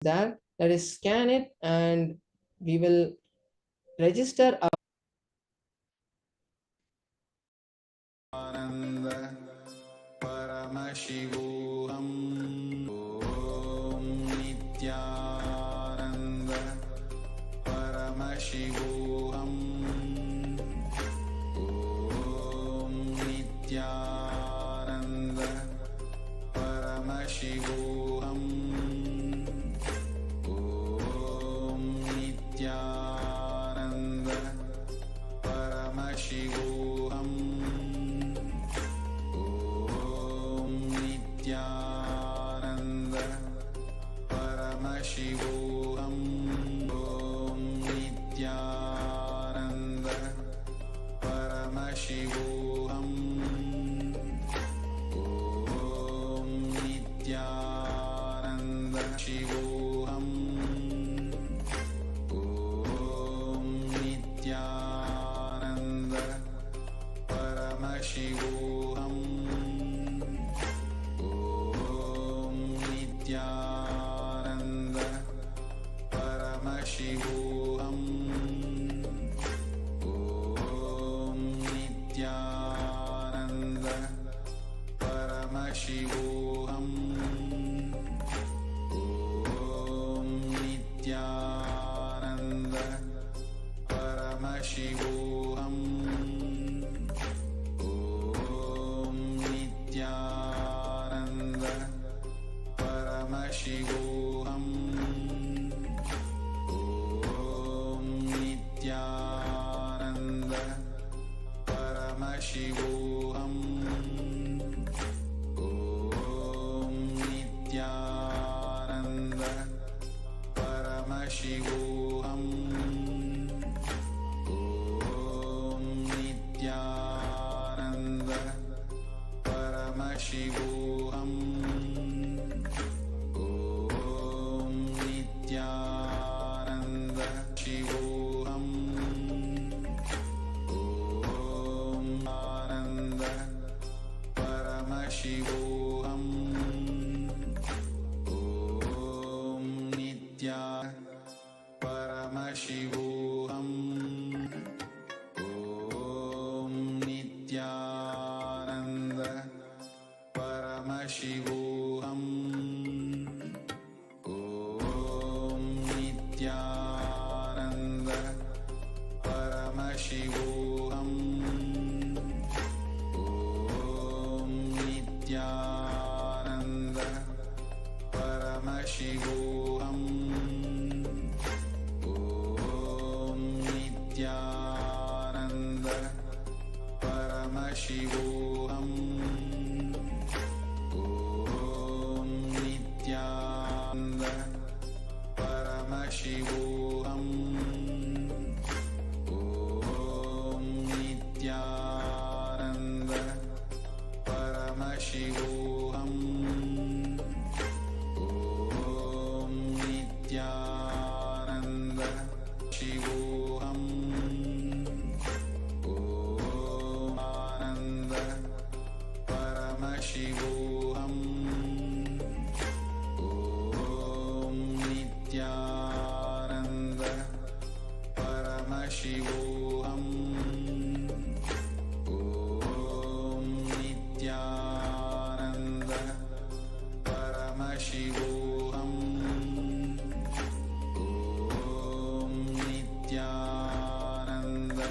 That let us scan it and we will register our आनन्द परमशिवोऽहम् ॐ नित्यानन्द परमशिवोऽहम् ॐ नित्यानन्द परमशिवोऽहम् ॐ नित्यानन्द परमशिवोऽहम् नित्यानन्द परमशिवोऽहम् ॐ नित्यानन्द परमशिवोऽहम् ॐ नित्यानन्द शिवोऽहम् ॐ नित्यानन्द परमशिवोऽहम् नित्यानन्द परमशिवोऽहम् ॐ नित्यानन्द परमशिवोऽहम् ॐ नित्यानन्द परमशिवोऽहम् ॐ नित्यानन्द परमशिवोऽहम् ॐ नित्यानन्द परमशिवोऽहम् ॐ नित्यानन्द परमशिवोऽहम् ॐ नित्यानन्द परमशिवोऽहम् नित्यानन्द शिवोऽहम् ॐ आनन्द परमशिवोऽहम् ॐ नित्या परमशिवोऽहम् ॐ नित्यानन्द परमशिवोऽहम् नित्यानन्द परमशिवोऽहम् ॐ नित्यानन्द परमशिवोऽहम् ॐ नित्यानन्द परमशिवोऽहम् ॐ नित्यानन्द परमशिवोऽहम् ॐ नित्यानन्द परमशिवोऽहम् ॐ नित्यानन्द शिवोऽहम् ॐ आनन्द परमशिवोऽहम् ॐ नित्यानन्द परमशिवोऽहम् ॐ नित्यानन्द परमशिवोऽहम् ॐ नित्यानन्द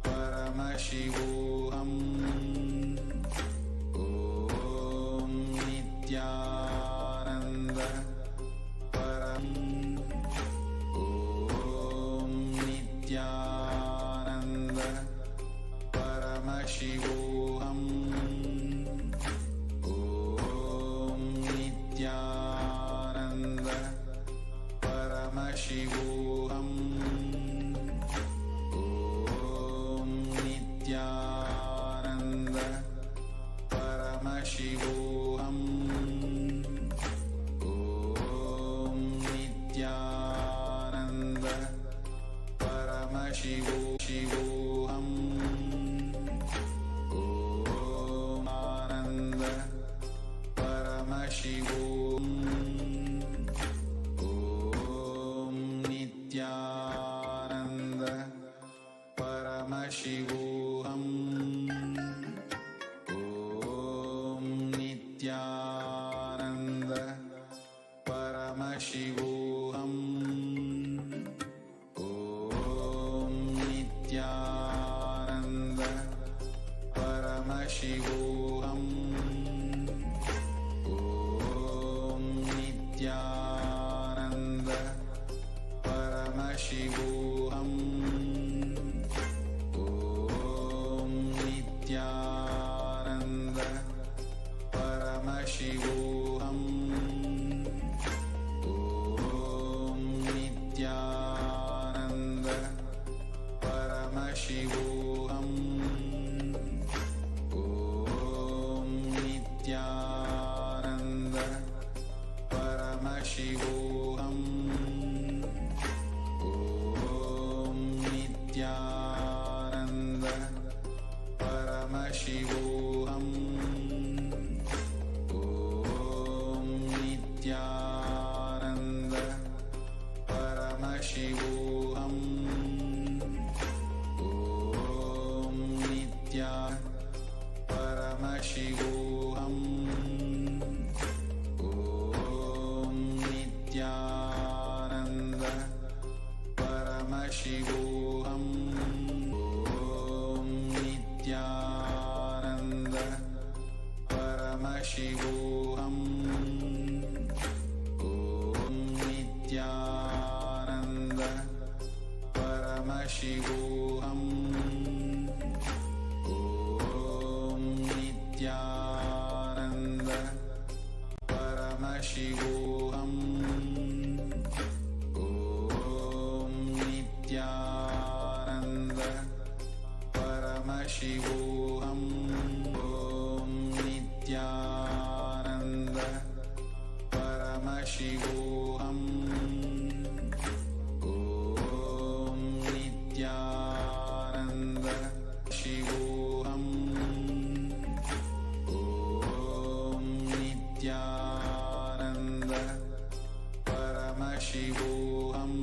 परमशिवोऽहम् ॐ नित्यानन्द ॐ नित्यानन्द परमशिवोऽहम् ॐ नित्यानन्द परमशिवोऽहम् ॐ नित्यानन्द परमशिवोऽहम् ॐ नित्यानन्द परमशिवोऽहम् ॐ आनन्द परमशिवोऽहम् Nithyananda Paramashivam Om Nithyananda Paramashivam Om Nithyananda Paramashivam Om Nithyananda Paramashivam Om Nithyananda Paramashivam Om Nithyananda Paramashivam Om Nithyananda Paramashivam Om Nithyananda Paramashivam Om Nithyananda Paramashivam Om Nitya Paramashivam Om Nithyananda Paramashivam Om Nithyananda Paramashivam Om Nithyananda Paramashivam Om Nithyananda Paramashivam Om Nithyananda Paramashivam Om Nithyananda Paramashivam Om Nithyananda Shivoham Om Nithyananda Paramashivoham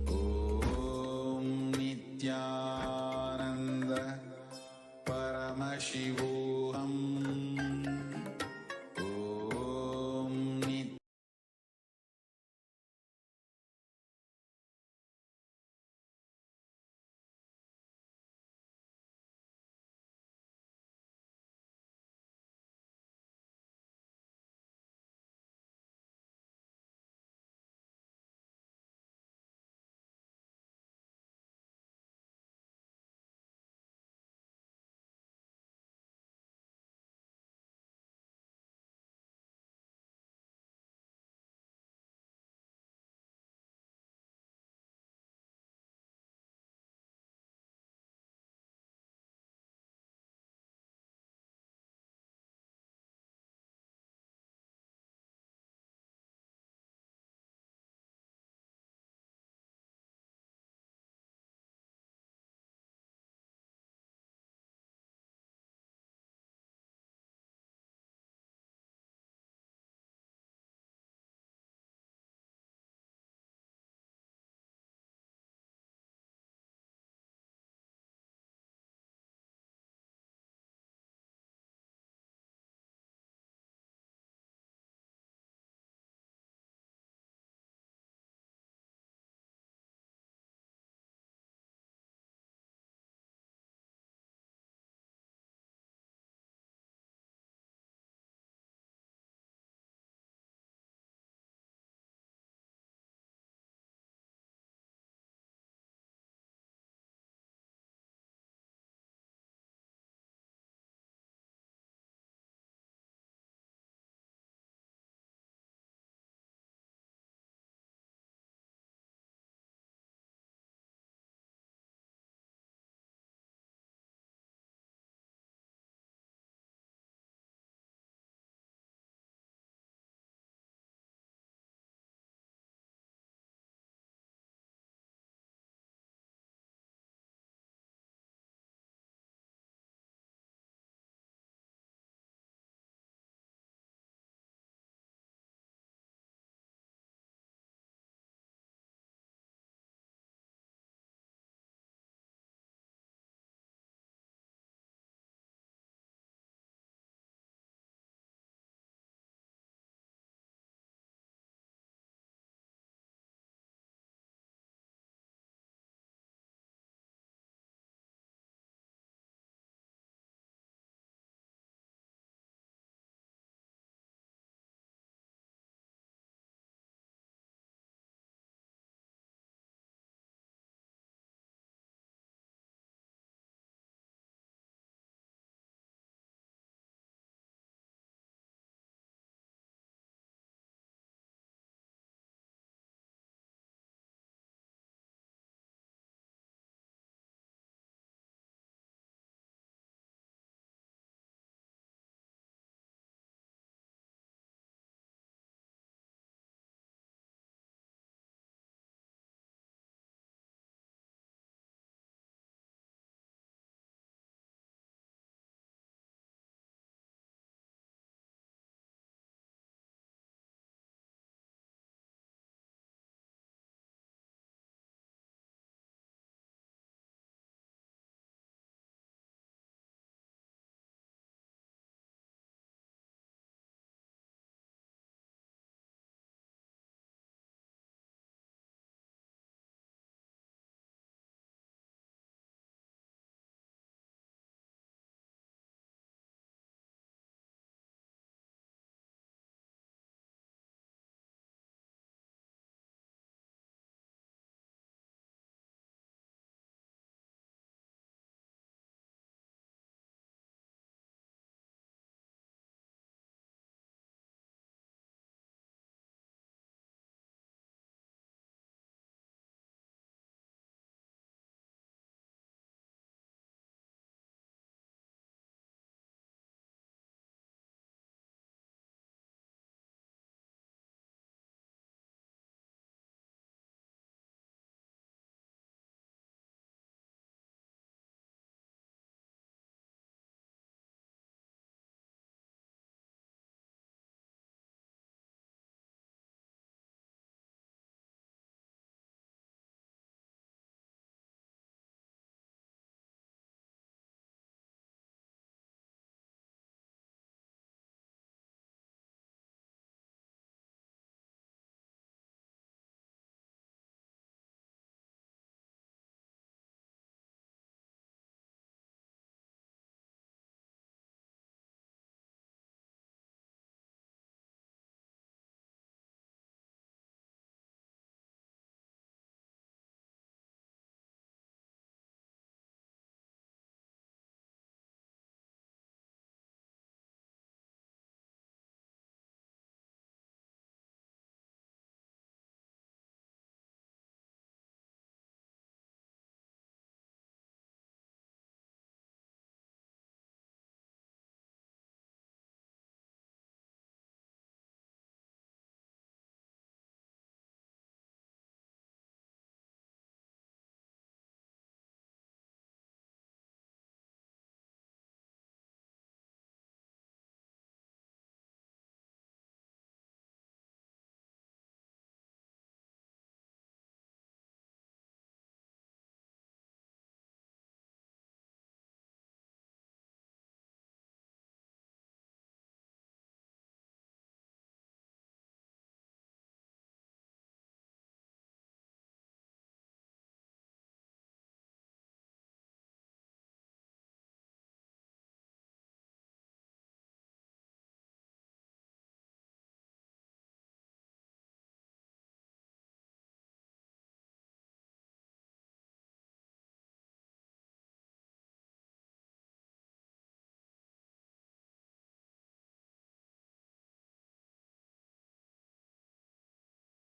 Om Nithyananda Paramashivoham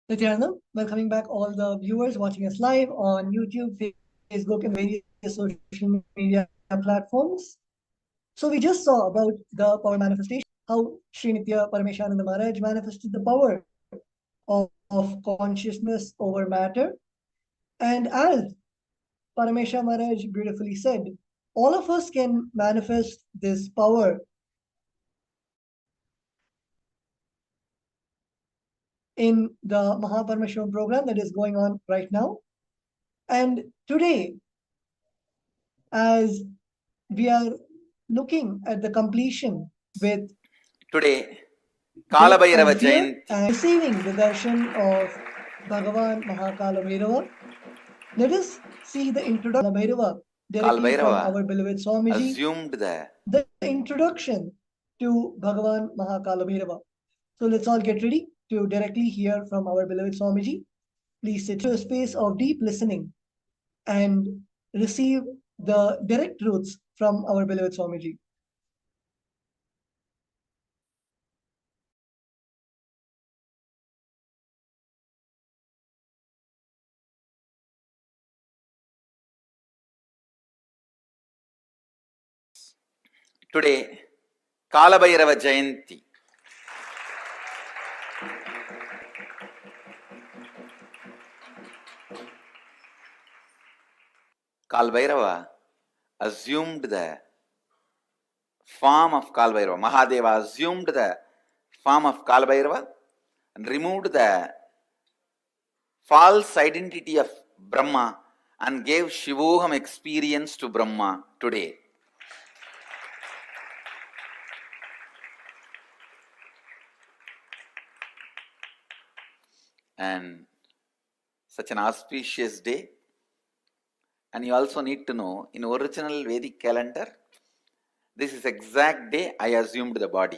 Nithyananda, welcoming back all the viewers watching us live on YouTube, Facebook, and various social media platforms. So we just saw about the power manifestation, how Sri Nitya Paramashananda Maharaj manifested the power of consciousness over matter. And as Paramasha Maharaj beautifully said, all of us can manifest this power in the Mahaparamashram program that is going on right now. And today, as we are looking at the completion with Today, great Kalabhairava fanfare Jayanti. and receiving the darshan of Bhagavan Kalabhairava, let us see the introduction of Kalabhairava directly from Kalabhairava our beloved Swamiji, assumed the introduction to Bhagavan Kalabhairava. So let's all get ready to directly hear from our beloved Swamiji. Please sit to a space of deep listening and receive the direct truths from our beloved Swamiji. Today, Kalabhairava Jayanti. Kalabhairava assumed the form of Kalabhairava. Mahadeva assumed the form of Kalabhairava and removed the false identity of Brahma and gave Shivoham experience to Brahma today. And such an auspicious day. And you also need to know, in original Vedic calendar, this is exact day I assumed the body.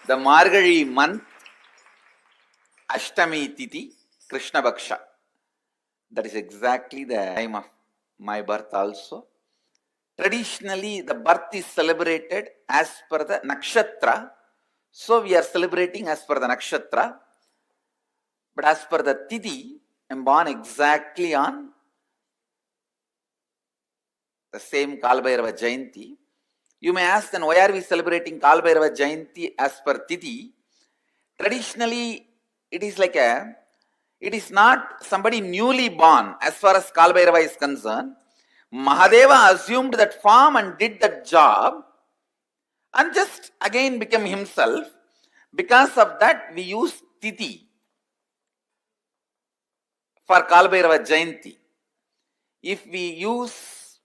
The Margazhi month, Ashtami Tithi, Krishna Bhaksha. That is exactly the time of my birth also. Traditionally, the birth is celebrated as per the nakshatra. So we are celebrating as per the nakshatra. But as per the Tithi, I am born exactly on the same Kalabhairava Jayanti. You may ask, then why are we celebrating Kalabhairava Jayanti as per Tithi? Traditionally, it is not somebody newly born as far as Kalabhairava is concerned. Mahadeva assumed that form and did that job and just again became himself. Because of that, we use Tithi for Kalabhairava Jayanti. If we use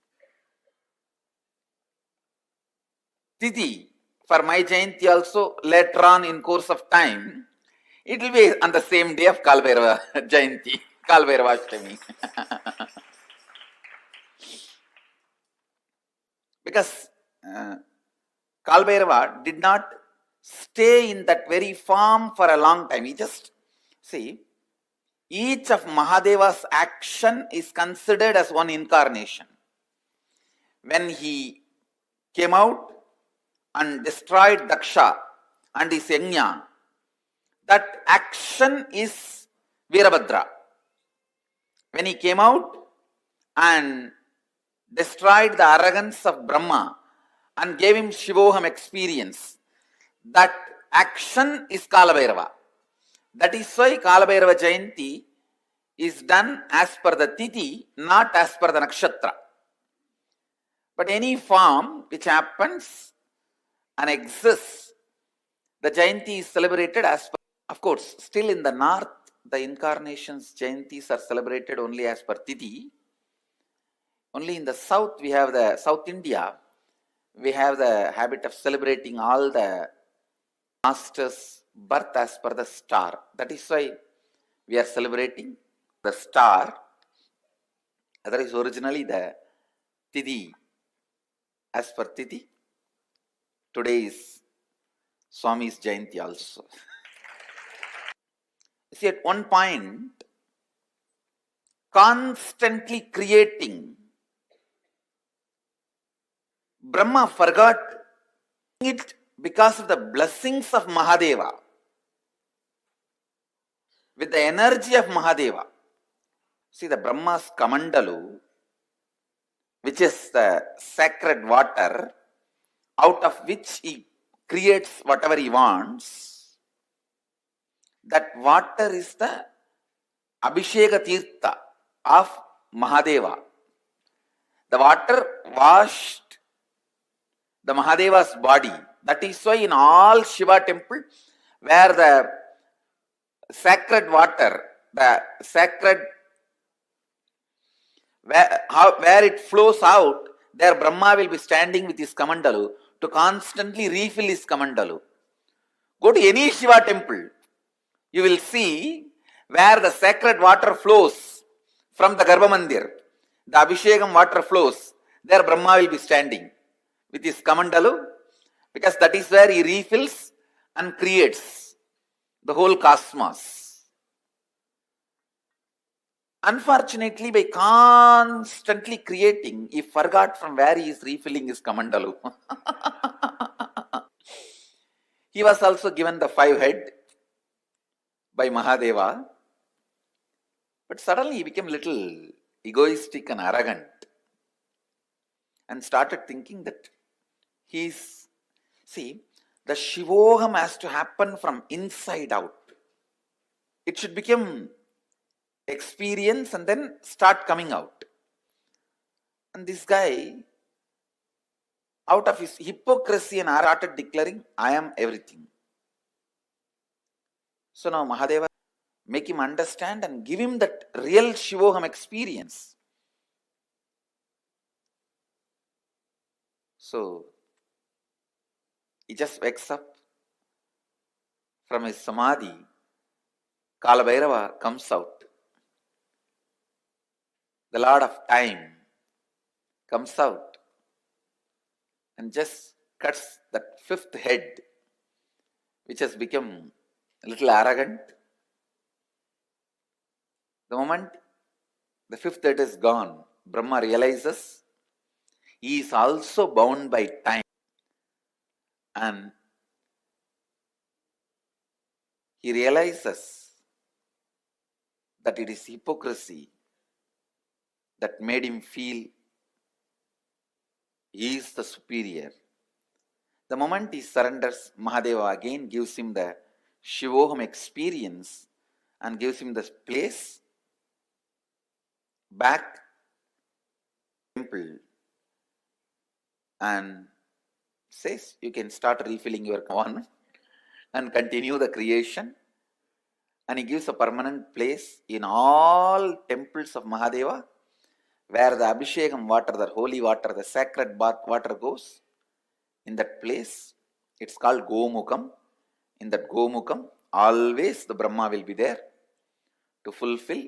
Tithi for my Jayanti also later on in course of time, it will be on the same day of Kalabhairava Jayanti, Kalabhairava Ashtami. Because Kalabhairava did not stay in that very form for a long time. He just, see, each of Mahadeva's action is considered as one incarnation. When he came out and destroyed Daksha and his Yajna, that action is Virabhadra. When he came out and destroyed the arrogance of Brahma and gave him Shivoham experience, that action is Kalabhairava. That is why Kalabhairava Jayanti is done as per the Tithi, not as per the Nakshatra. But any form which happens and exists, the Jayanti is celebrated as per. Of course, still in the north, the incarnations Jayantis are celebrated only as per Tithi. Only in the south, we have the South India, we have the habit of celebrating all the master's birth as per the star. That is why we are celebrating the star. That is originally the Tithi as per Tithi. Today is Swami's Jayanti also. See, at one point, constantly creating, Brahma forgot it because of the blessings of Mahadeva, with the energy of Mahadeva. See, the Brahma's Kamandalu, which is the sacred water, out of which he creates whatever he wants, that water is the Abhisheka Tirtha of Mahadeva. The water washed the Mahadeva's body. That is why in all Shiva temple, where the sacred water, the sacred, where it flows out, there Brahma will be standing with his Kamandalu to constantly refill his Kamandalu. Go to any Shiva temple, you will see where the sacred water flows from the Garbha Mandir, the Abhishekam water flows, there Brahma will be standing with his Kamandalu, because that is where he refills and creates the whole cosmos. Unfortunately, by constantly creating, he forgot from where he is refilling his Kamandalu. He was also given the 5 head by Mahadeva, but suddenly he became a little egoistic and arrogant and started thinking that he's, see, the Shivoham has to happen from inside out. It should become experience and then start coming out. And this guy, out of his hypocrisy and started declaring, I am everything. So now Mahadeva, make him understand and give him that real Shivoham experience. So he just wakes up from his Samadhi. Kalabhairava comes out. The Lord of Time comes out and just cuts that 5th head, which has become a little arrogant. The moment the 5th head is gone, Brahma realizes he is also bound by time, and he realizes that it is hypocrisy that made him feel he is the superior. The moment he surrenders, Mahadeva again gives him the Shivoham experience and gives him the place back temple and says, you can start refilling your one and continue the creation. And he gives a permanent place in all temples of Mahadeva, where the Abhishekam water, the holy water, the sacred bath water goes. In that place, it's called Gomukam. In that Gomukam, always the Brahma will be there to fulfill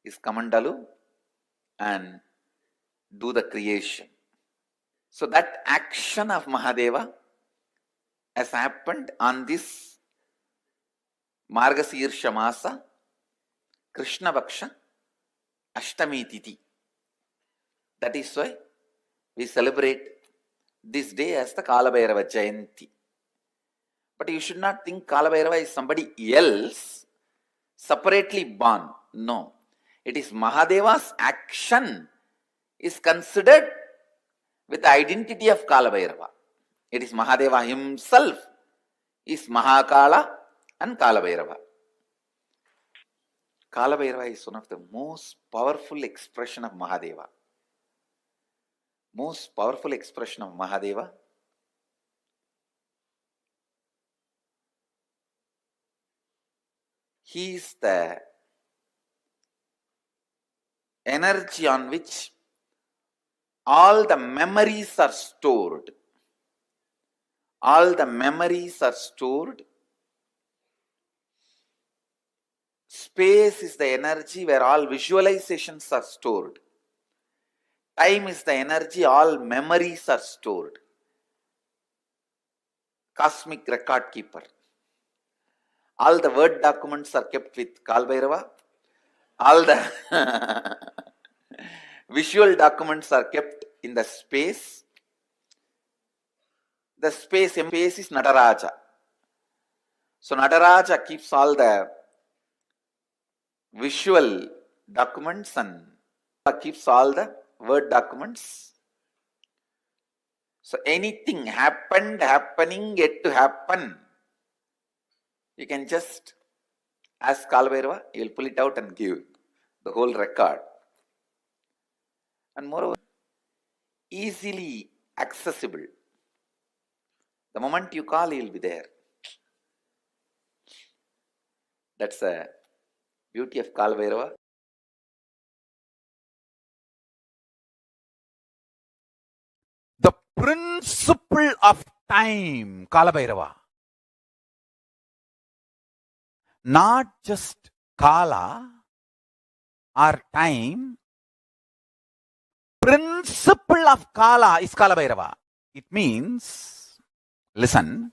his Kamandalu and do the creation. So that action of Mahadeva has happened on this Margasirsha Masa, Krishna Bhaksha, Ashtami Tithi. That is why we celebrate this day as the Kalabhairava Jayanti. But you should not think Kalabhairava is somebody else separately born. No. It is Mahadeva's action is considered with the identity of Kalabhairava. It is Mahadeva himself is Mahakala and Kalabhairava. Kalabhairava is one of the most powerful expression of Mahadeva. Most powerful expression of Mahadeva. He is the energy on which all the memories are stored. All the memories are stored. Space is the energy where all visualizations are stored. Time is the energy all memories are stored. Cosmic record keeper. All the word documents are kept with Kalabhairava. All the visual documents are kept in the space. the space is Nataraja. So Nataraja keeps all the visual documents and keeps all the word documents. So anything happened, happening, yet to happen, you can just ask Kalabhairava, he will pull it out and give the whole record. And moreover, easily accessible. The moment you call, he will be there. That's the beauty of Kalabhairava. The principle of time, Kalabhairava. Not just Kala or time. Principle of Kala is Kalabhairava. It means, listen,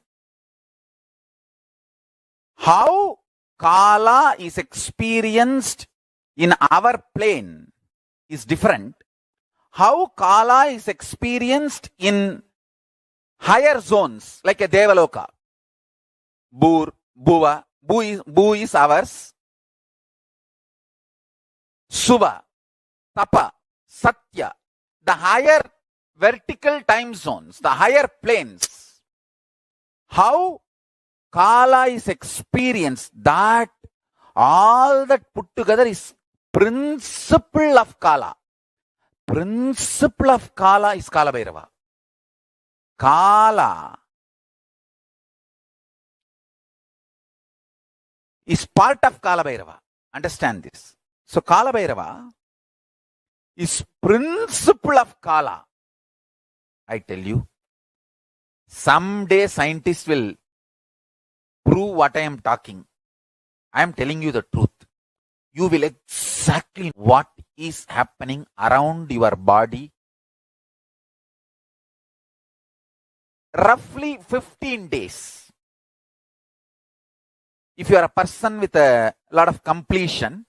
how Kala is experienced in our plane is different. How Kala is experienced in higher zones, like a Devaloka. Bur, Bhuva, Bu is ours. Suva, Tapa, Satya, the higher vertical time zones, the higher planes. How Kala is experienced, that all that put together is principle of Kala. Principle of Kala is Kalabhairava. Kala is part of Kalabhairava. Understand this. So Kalabhairava is principle of Kala. I tell you, someday scientists will prove what I am talking. I am telling you the truth. You will exactly know what is happening around your body. Roughly 15 days. If you are a person with a lot of completion,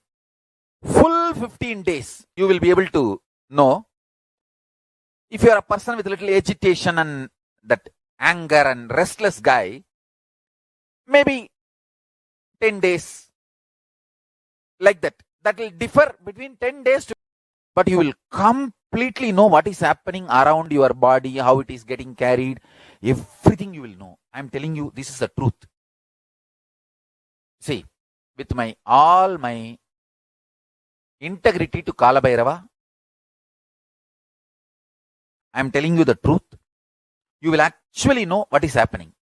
full 15 days, you will be able to know. If you are a person with little agitation and that anger and restless guy, maybe 10 days. Like that. That will differ between 10 days to, but you will completely know what is happening around your body, how it is getting carried. Everything you will know. I am telling you, this is the truth. See, with all my integrity to Kalabhairava, I am telling you the truth. You will actually know what is happening.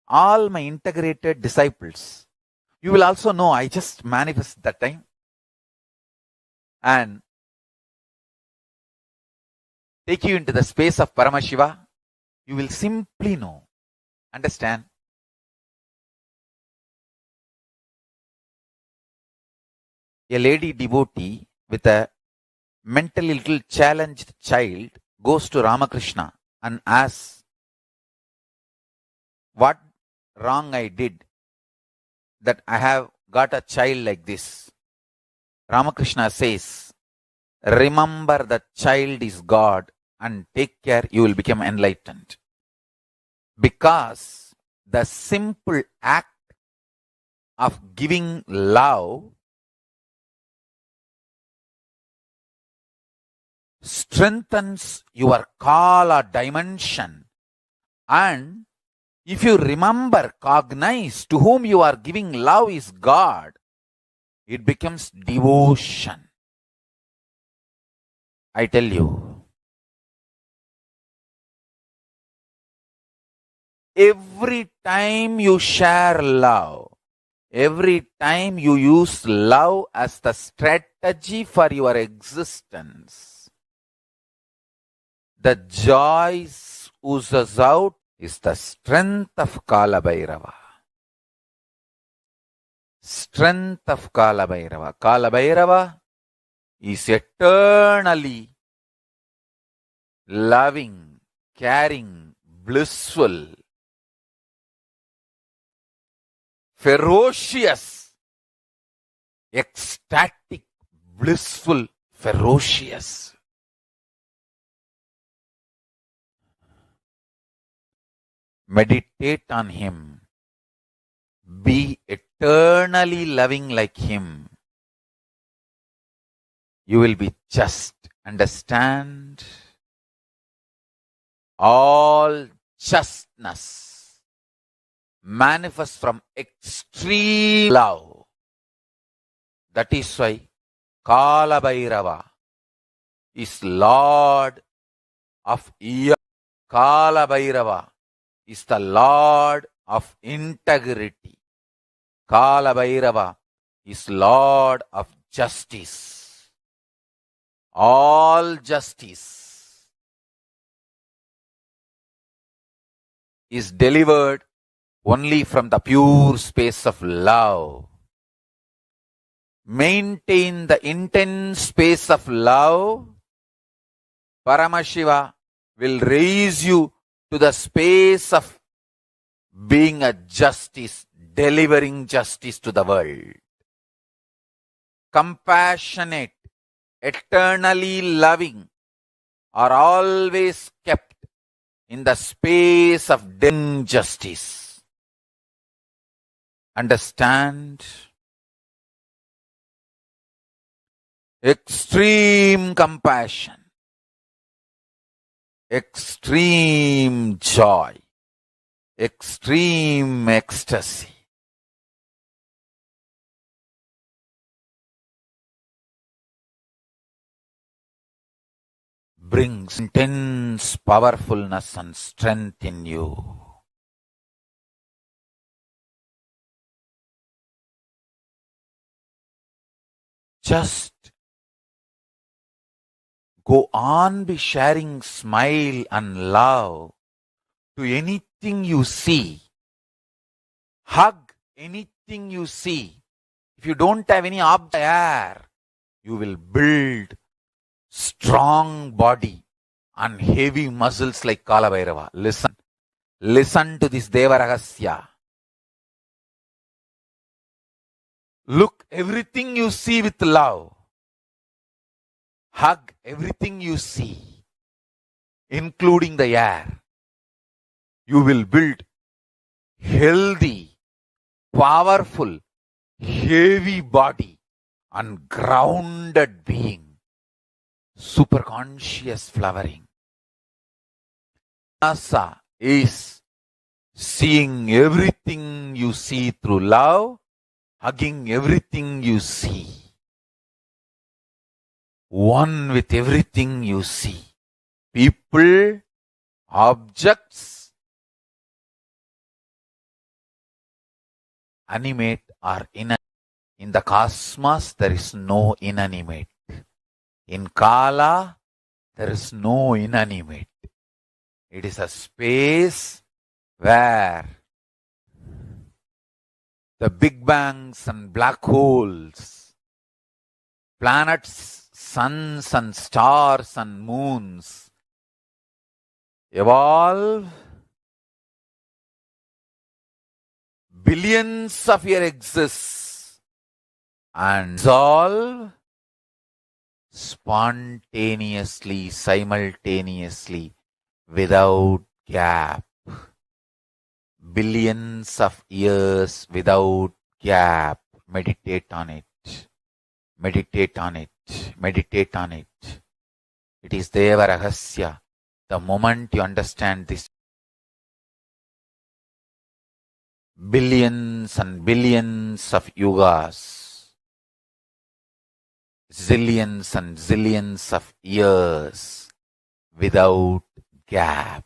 All my integrated disciples, you will also know I just manifest that time. And take you into the space of Paramashiva. You will simply know. Understand? A lady devotee with a mentally little challenged child goes to Ramakrishna and asks, what wrong I did that I have got a child like this? Ramakrishna says, remember the child is God and take care, you will become enlightened. Because the simple act of giving love strengthens your Kala dimension. And if you remember, cognize to whom you are giving love is God, it becomes devotion. I tell you, every time you share love, every time you use love as the strategy for your existence, the joy oozes out is the strength of Kalabhairava. Strength of Kalabhairava. Kalabhairava is eternally loving, caring, blissful, ferocious, ecstatic, blissful, ferocious. Meditate on Him. Be eternally loving like Him. You will be just. Understand? All justness manifests from extreme love. That is why Kalabhairava is Lord of Year. Kalabhairava is the Lord of integrity. Kalabhairava is Lord of justice. All justice is delivered only from the pure space of love. Maintain the intense space of love. Paramashiva will raise you to the space of being a justice, delivering justice to the world. Compassionate, eternally loving, are always kept in the space of doing justice. Understand? Extreme compassion, extreme joy, extreme ecstasy. Brings intense powerfulness and strength in you. Just go on be sharing smile and love to anything you see. Hug anything you see. If you don't have any object there, you will build strong body and heavy muscles like Kalabhairava. Listen to this Deva Rahasya. Look everything you see with love. Hug everything you see, including the air. You will build healthy, powerful, heavy body and grounded being. Superconscious flowering. Asa is seeing everything you see through love, hugging everything you see. One with everything you see. People, objects, animate or inanimate. In the cosmos, there is no inanimate. In Kala, there is no inanimate. It is a space where the big bangs and black holes, planets, suns and stars and moons evolve billions of years exist and dissolve spontaneously, simultaneously, without gap. Billions of years without gap. Meditate on it. Meditate on it. Meditate on it. It is Deva Rahasya. The moment you understand this, billions and billions of yugas, zillions and zillions of years without gap.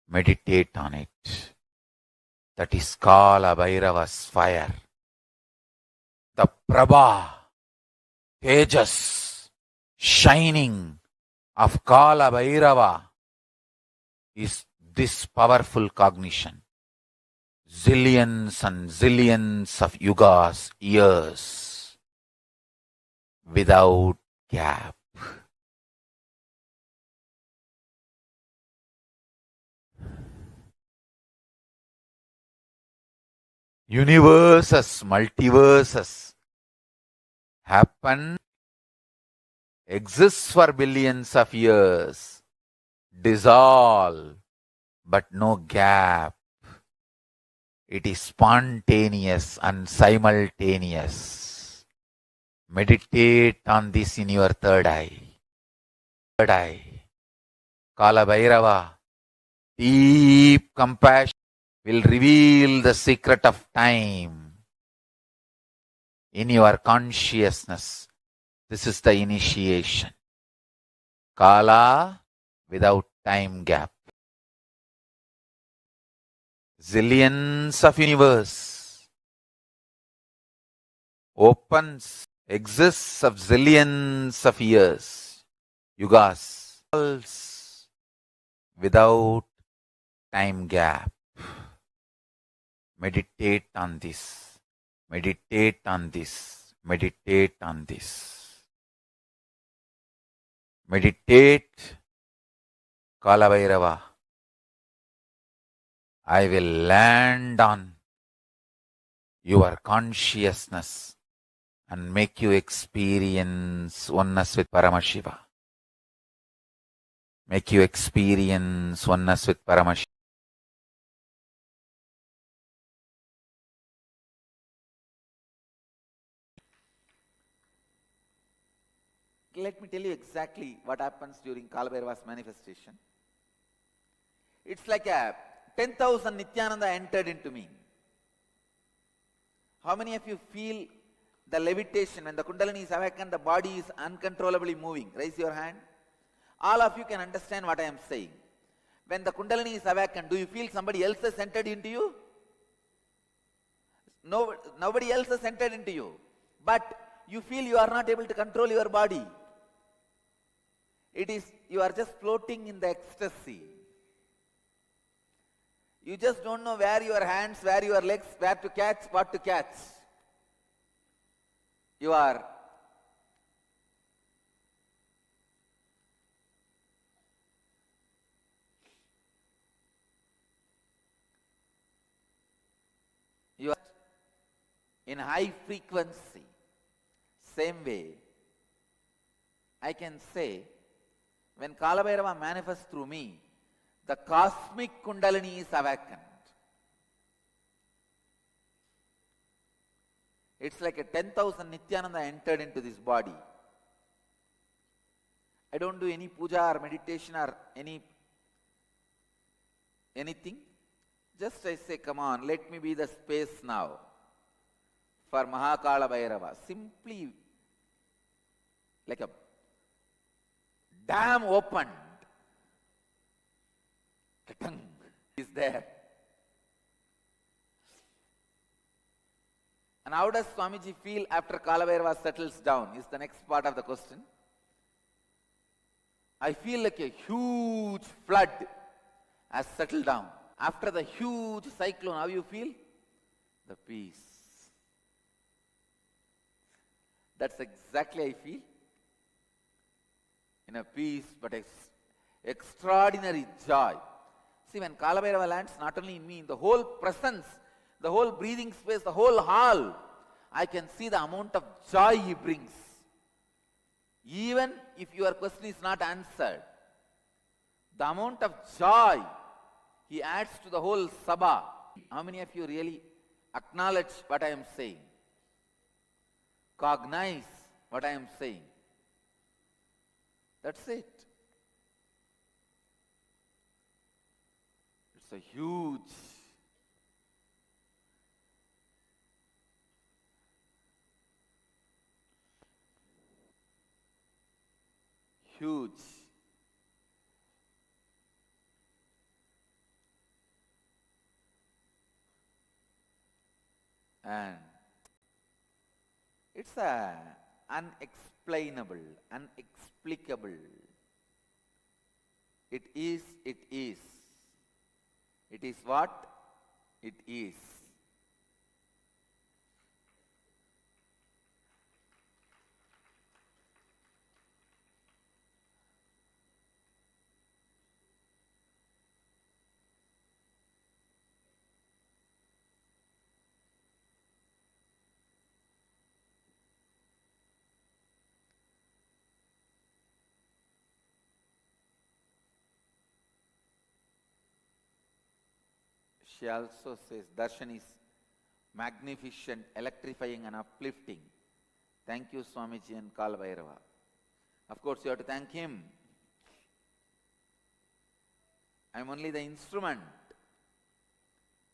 Meditate on it. That is Kalabhairava's fire. The Prabha, Tejas, shining of Kalabhairava is this powerful cognition. Zillions and zillions of yugas, years, without gap. Universes, multiverses happen, exists for billions of years, dissolve, but no gap. It is spontaneous and simultaneous. Meditate on this in your third eye. Third eye. Kalabhairava, deep compassion will reveal the secret of time in your consciousness. This is the initiation. Kala without time gap. Zillions of universe opens, exists of zillions of years, yugas, without time gap. Meditate on this. Meditate on this. Meditate on this. Meditate, Kalabhairava. I will land on your consciousness and make you experience oneness with Paramashiva. Make you experience oneness with Paramashiva. Let me tell you exactly what happens during Kalabhairava's manifestation. It's like a 10,000 Nithyananda entered into me. How many of you feel the levitation when the Kundalini is awakened, the body is uncontrollably moving? Raise your hand. All of you can understand what I am saying. When the Kundalini is awakened, do you feel somebody else has entered into you? No, nobody else has entered into you. But you feel you are not able to control your body. It is, you are just floating in the ecstasy. You just don't know where your hands, where your legs, where to catch, what to catch. You are in high frequency. Same way, I can say, when Kalabhairava manifests through me, the cosmic Kundalini is awakened. It's like a 10,000 Nithyananda entered into this body. I don't do any puja or meditation or anything. Just I say, come on, let me be the space now for Kalabhairava. Simply like a dam opened. Katang is there. And how does Swamiji feel after Kalabhairava settles down is the next part of the question. I feel like a huge flood has settled down. After the huge cyclone, how you feel? The peace. That's exactly I feel. In a peace, but extraordinary joy. See, when Kalabhairava lands, not only in me, in the whole presence, the whole breathing space, the whole hall, I can see the amount of joy he brings. Even if your question is not answered, the amount of joy he adds to the whole sabha. How many of you really acknowledge what I am saying? Cognize what I am saying? That's it. It's a huge and it's unexplainable, unexplicable. It is. It is what? It is. She also says Darshan is magnificent, electrifying and uplifting. Thank you, Swamiji and Kalabhairava. Of course, you have to thank him. I am only the instrument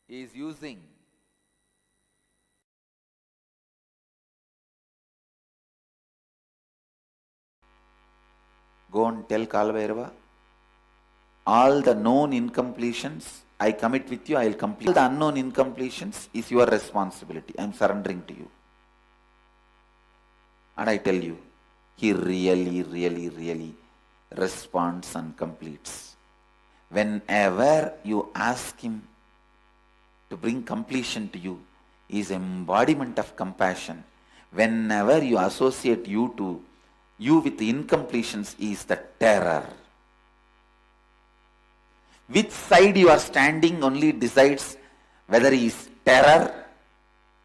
he is using. Go and tell Kalabhairava, all the known incompletions, I commit with you, I will complete. All the unknown incompletions is your responsibility. I am surrendering to you. And I tell you, he really responds and completes. Whenever you ask him to bring completion to you, he is embodiment of compassion. Whenever you associate you with the incompletions, he is the terror. Which side you are standing only decides whether he is terror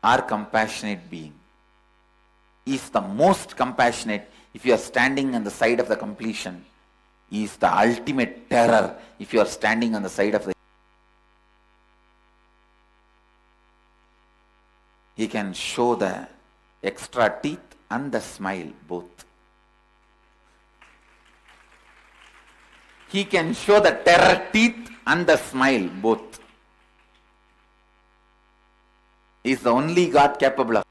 or compassionate being. He is the most compassionate if you are standing on the side of the completion. He is the ultimate terror if you are standing on the side of the... He can show the extra teeth and the smile both. He can show the terror teeth and the smile both. He is the only God capable of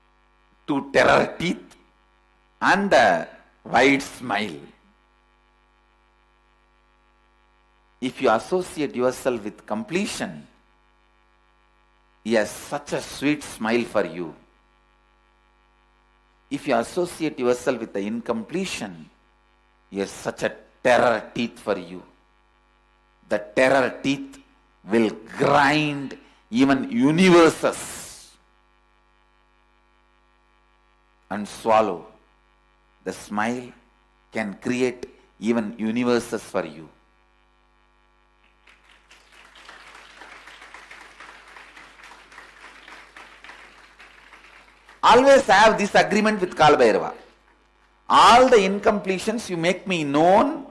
two terror teeth and the wide smile. If you associate yourself with completion, he has such a sweet smile for you. If you associate yourself with the incompletion, he has such a terror teeth for you. The terror teeth will grind even universes and swallow. The smile can create even universes for you. Always have this agreement with Kalabhairava. All the incompletions you make me known,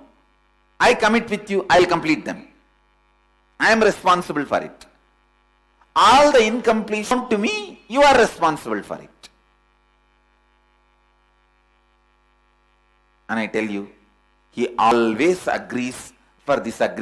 I commit with you, I will complete them. I am responsible for it. All the incompletion to me, you are responsible for it. And I tell you, he always agrees for this agreement.